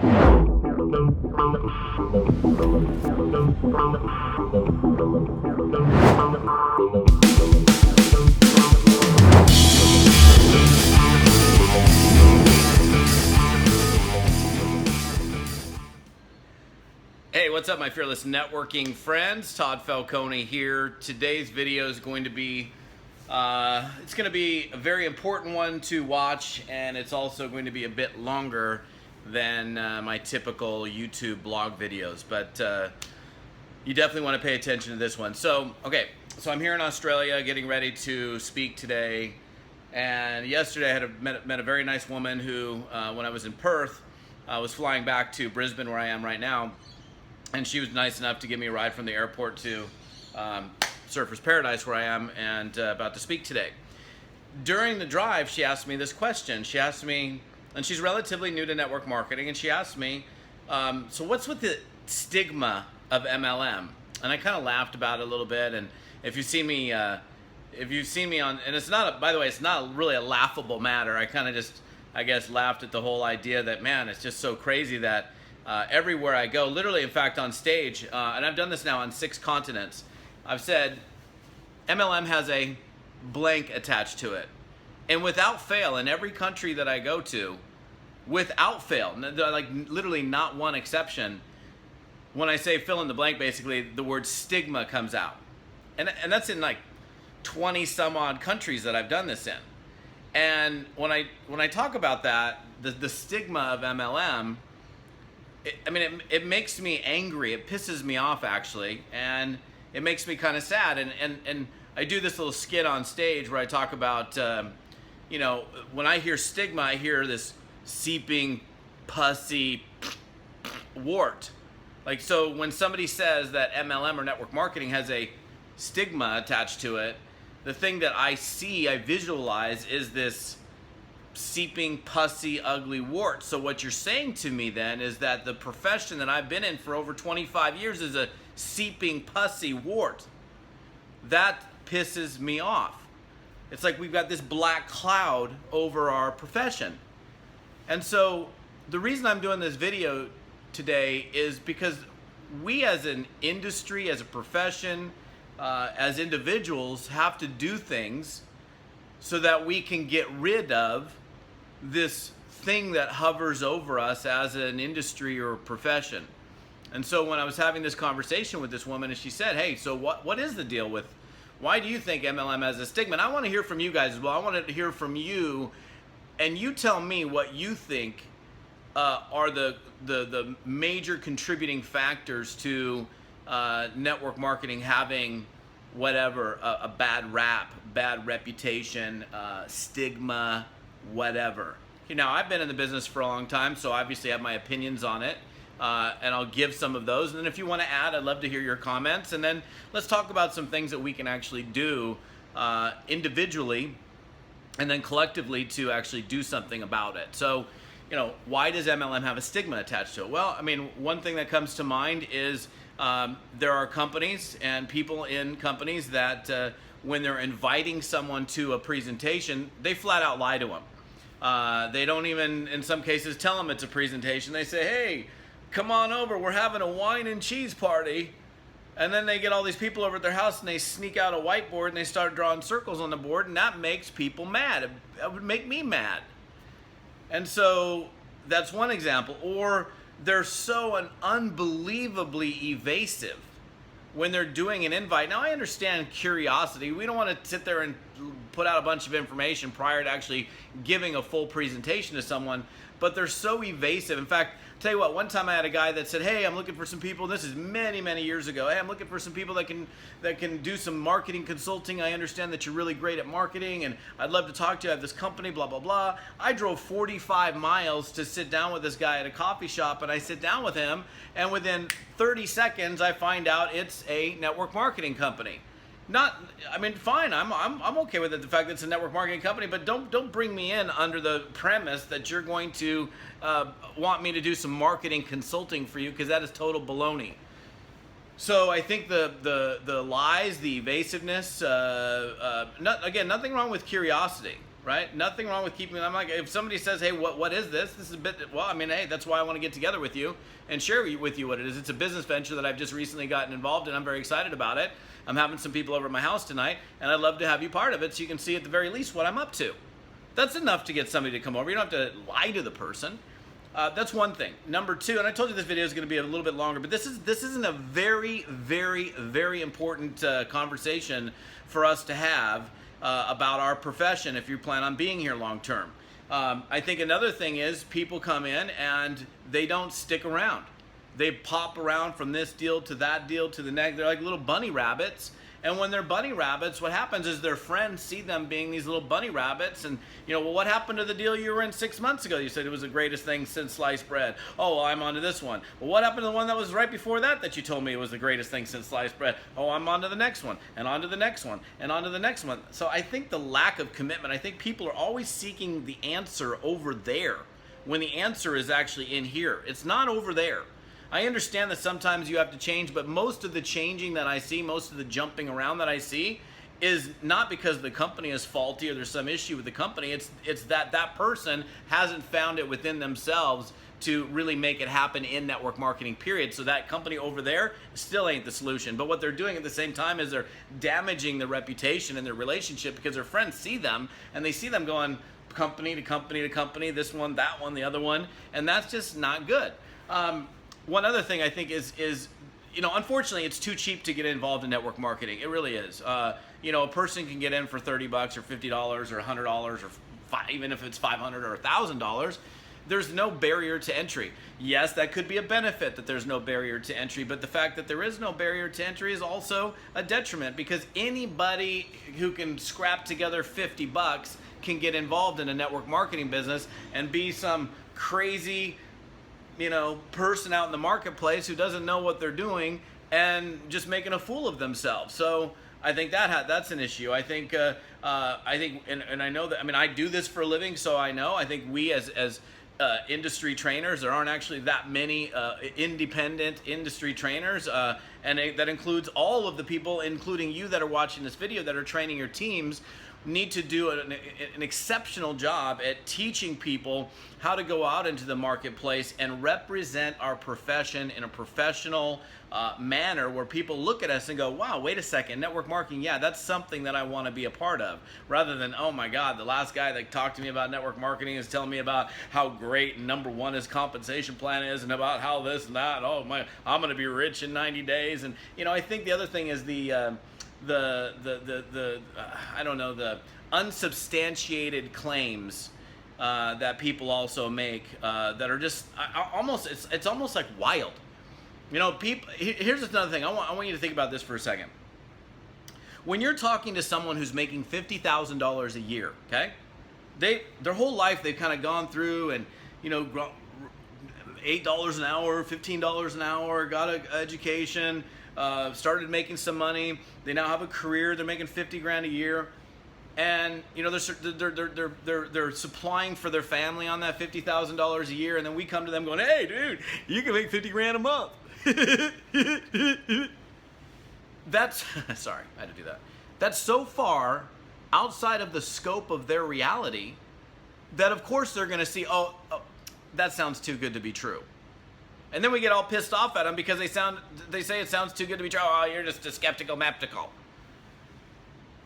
Hey, what's up, my fearless networking friends? Todd Falcone here. Today's video is going to be it's going to be a very important one to watch, and it's also going to be a bit longer than my typical YouTube blog videos, but you definitely want to pay attention to this one. So I'm here in Australia getting ready to speak today, and yesterday I had met a very nice woman who, when I was in Perth, I was flying back to Brisbane where I am right now, and she was nice enough to give me a ride from the airport to Surfer's Paradise where I am and about to speak today. During the drive, she asked me this question. She asked me, and she's relatively new to network marketing, and she asked me, so what's with the stigma of MLM? And I kind of laughed about it a little bit. And if you've seen me on, and it's not, by the way, it's not really a laughable matter. I kind of just, I guess, laughed at the whole idea that, man, it's just so crazy that everywhere I go, literally, in fact, on stage, and I've done this now on 6 continents, I've said MLM has a blank attached to it. And without fail, in every country that I go to, without fail, like literally not one exception, when I say fill in the blank, basically the word stigma comes out. And that's in like 20 some odd countries that I've done this in. And when I talk about that, the stigma of MLM, it makes me angry. It pisses me off, actually, and it makes me kind of sad. And I do this little skit on stage where I talk about, when I hear stigma, I hear this seeping, pussy wart. Like, so when somebody says that MLM or network marketing has a stigma attached to it, the thing that I visualize is this seeping, pussy, ugly wart. So what you're saying to me then is that the profession that I've been in for over 25 years is a seeping, pussy wart. That pisses me off. It's like we've got this black cloud over our profession. And so the reason I'm doing this video today is because we as an industry, as a profession, as individuals have to do things so that we can get rid of this thing that hovers over us as an industry or profession. And so when I was having this conversation with this woman, and she said, hey, so what is the deal with, why do you think MLM has a stigma? And I want to hear from you guys as well. I want to hear from you, and you tell me what you think are the major contributing factors to network marketing having whatever, a bad rap, bad reputation, stigma, whatever. Now, I've been in the business for a long time, so obviously I have my opinions on it, and I'll give some of those. And then if you want to add, I'd love to hear your comments. And then let's talk about some things that we can actually do individually and then collectively to actually do something about it. So, why does MLM have a stigma attached to it? Well, one thing that comes to mind is there are companies and people in companies that when they're inviting someone to a presentation, they flat out lie to them. They don't even, in some cases, tell them it's a presentation. They say, hey, come on over, we're having a wine and cheese party. And then they get all these people over at their house and they sneak out a whiteboard and they start drawing circles on the board, and that makes people mad. It would make me mad. And so that's one example. Or they're so unbelievably evasive when they're doing an invite. Now, I understand curiosity. We don't want to sit there and put out a bunch of information prior to actually giving a full presentation to someone, but they're so evasive. In fact, tell you what, one time I had a guy that said, hey, I'm looking for some people, this is many, many years ago, hey, I'm looking for some people that can do some marketing consulting. I understand that you're really great at marketing, and I'd love to talk to you. I have this company, blah, blah, blah. I drove 45 miles to sit down with this guy at a coffee shop, and I sit down with him, and within 30 seconds, I find out it's a network marketing company. Fine, I'm okay with it, the fact that it's a network marketing company, but don't bring me in under the premise that you're going to want me to do some marketing consulting for you, because that is total baloney. So I think the lies, the evasiveness, again, nothing wrong with curiosity. right? Nothing wrong with keeping. I'm like, if somebody says, hey, what is this? This is a bit. Well, I mean, hey, that's why I want to get together with you and share with you what it is. It's a business venture that I've just recently gotten involved in. I'm very excited about it. I'm having some people over at my house tonight, and I'd love to have you part of it so you can see at the very least what I'm up to. That's enough to get somebody to come over. You don't have to lie to the person. That's one thing. Number two, and I told you this video is going to be a little bit longer, but this isn't a very, very, very important conversation for us to have about our profession if you plan on being here long term. I think another thing is people come in and they don't stick around. They pop around from this deal to that deal to the next. They're like little bunny rabbits. And when they're bunny rabbits, what happens is their friends see them being these little bunny rabbits. And, you know, well, what happened to the deal you were in 6 months ago? You said it was the greatest thing since sliced bread. Oh, well, I'm on to this one. Well, what happened to the one that was right before that you told me was the greatest thing since sliced bread? Oh, I'm on to the next one, and on to the next one, and on to the next one. So I think the lack of commitment, I think people are always seeking the answer over there when the answer is actually in here. It's not over there. I understand that sometimes you have to change, but most of the changing that I see, most of the jumping around that I see is not because the company is faulty or there's some issue with the company. It's that person hasn't found it within themselves to really make it happen in network marketing, period. So that company over there still ain't the solution. But what they're doing at the same time is they're damaging their reputation and their relationship because their friends see them and they see them going company to company to company, this one, that one, the other one, and that's just not good. One other thing I think is, you know, unfortunately, it's too cheap to get involved in network marketing. It really is. You know, a person can get in for $30 or $50 or $100 or even if it's $500 or $1,000. There's no barrier to entry. Yes, that could be a benefit that there's no barrier to entry, but the fact that there is no barrier to entry is also a detriment because anybody who can scrap together $50 can get involved in a network marketing business and be some crazy, you know, person out in the marketplace who doesn't know what they're doing and just making a fool of themselves. So I think that's an issue. I think, and I know that. I mean, I do this for a living, so I know. I think we as industry trainers, there aren't actually that many independent industry trainers, and that includes all of the people, including you that are watching this video, that are training your teams. Need to do an exceptional job at teaching people how to go out into the marketplace and represent our profession in a professional manner where people look at us and go, wow, wait a second, network marketing, yeah, that's something that I want to be a part of, rather than, oh my God, the last guy that talked to me about network marketing is telling me about how great number one his compensation plan is and about how this and that, oh my, I'm going to be rich in 90 days. And, you know, I think the other thing is the I don't know, the unsubstantiated claims that people also make that are just almost, it's almost like wild. You know, people. Here's another thing. I want you to think about this for a second. When you're talking to someone who's making $50,000 a year, okay, their whole life they've kind of gone through and, you know, $8 an hour, $15 an hour, got an education. Started making some money. They now have a career. They're making 50 grand a year, and you know they're supplying for their family on that $50,000 a year. And then we come to them going, "Hey, dude, you can make 50 grand a month." That's sorry, I had to do that. That's so far outside of the scope of their reality that of course they're going to see, oh, that sounds too good to be true. And then we get all pissed off at them because they say it sounds too good to be true. Oh, you're just a skeptical maptical.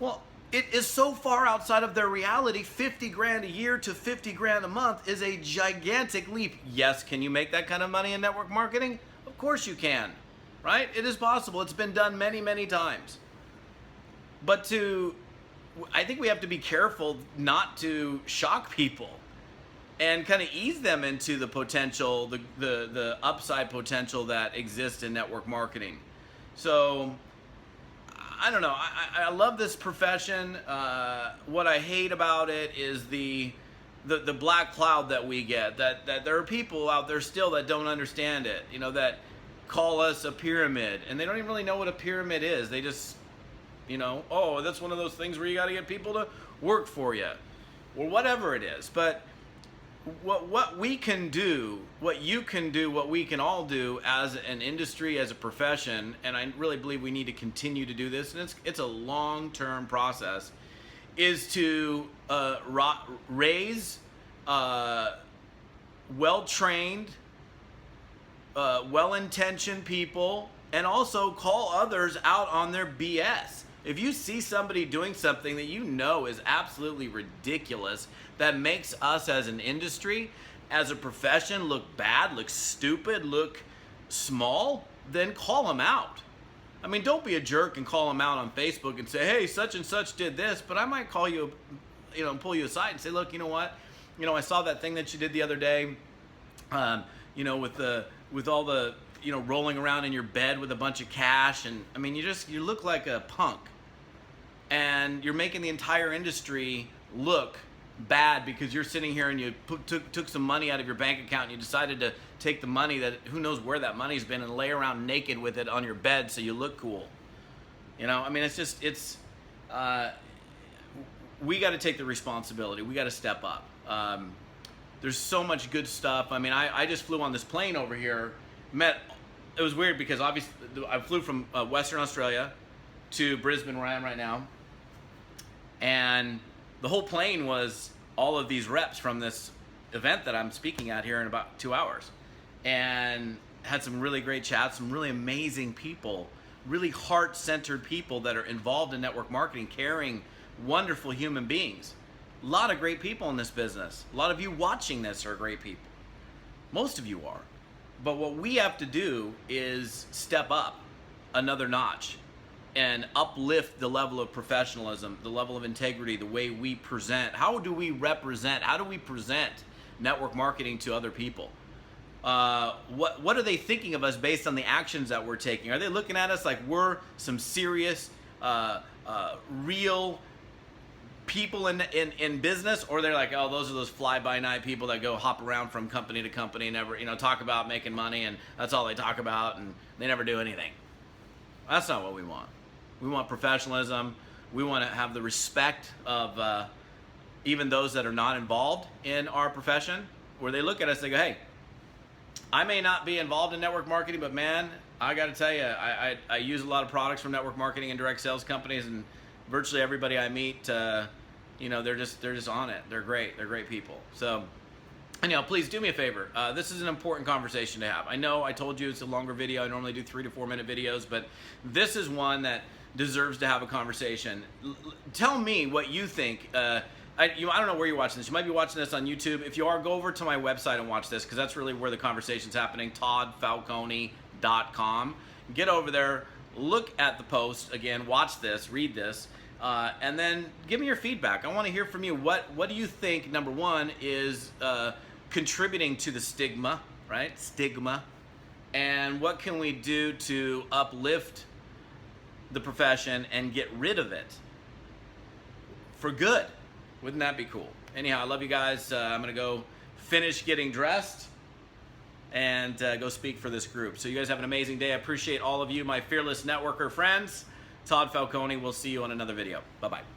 Well, it is so far outside of their reality. 50 grand a year to 50 grand a month is a gigantic leap. Yes, can you make that kind of money in network marketing? Of course you can, right? It is possible. It's been done many, many times. But I think we have to be careful not to shock people and kind of ease them into the potential, the upside potential that exists in network marketing. So, I don't know. I love this profession. What I hate about it is the black cloud that we get. That there are people out there still that don't understand it. You know, that call us a pyramid, and they don't even really know what a pyramid is. They just, you know, oh, that's one of those things where you got to get people to work for you, or whatever it is. But what we can do, what you can do, what we can all do as an industry, as a profession, and I really believe we need to continue to do this, and it's a long-term process, is to raise well-trained, well-intentioned people, and also call others out on their BS. If you see somebody doing something that you know is absolutely ridiculous, that makes us as an industry, as a profession, look bad, look stupid, look small, then call them out. I mean, don't be a jerk and call them out on Facebook and say, hey, such and such did this, but I might call you, pull you aside and say, look, you know what? I saw that thing that you did the other day, with all the, rolling around in your bed with a bunch of cash. And I mean, you look like a punk, and you're making the entire industry look bad because you're sitting here and you took some money out of your bank account and you decided to take the money that who knows where that money's been and lay around naked with it on your bed so you look cool. I mean, we got to take the responsibility. We got to step up. There's so much good stuff. I mean, I just flew on this plane over here. It was weird because obviously I flew from Western Australia to Brisbane, where I am right now, and the whole plane was all of these reps from this event that I'm speaking at here in about 2 hours, and had some really great chats, some really amazing people, really heart-centered people that are involved in network marketing, caring, wonderful human beings. A lot of great people in this business. A lot of you watching this are great people. Most of you are. But what we have to do is step up another notch and uplift the level of professionalism, the level of integrity, the way we present. How do we represent? How do we present network marketing to other people? What are they thinking of us based on the actions that we're taking? Are they looking at us like we're some serious, real people in business, or they're like, oh, those are those fly-by-night people that go hop around from company to company, never, talk about making money, and that's all they talk about, and they never do anything. That's not what we want. We want professionalism. We want to have the respect of even those that are not involved in our profession, where they look at us, they go, hey, I may not be involved in network marketing, but man, I got to tell you, I use a lot of products from network marketing and direct sales companies, and virtually everybody I meet, they're just on it. They're great. They're great people. So, anyhow, please do me a favor. This is an important conversation to have. I know I told you it's a longer video. I normally do 3 to 4 minute videos, but this is one that deserves to have a conversation. Tell me what you think. I don't know where you're watching this. You might be watching this on YouTube. If you are, go over to my website and watch this, because that's really where the conversation's happening, toddfalcone.com. Get over there, look at the post, again, watch this, read this, and then give me your feedback. I want to hear from you. What do you think, number one, is contributing to the stigma, right? Stigma. And what can we do to uplift the profession and get rid of it for good? Wouldn't that be cool? Anyhow, I love you guys. I'm going to go finish getting dressed and go speak for this group. So you guys have an amazing day. I appreciate all of you, my fearless networker friends. Todd Falcone. We'll see you on another video. Bye-bye.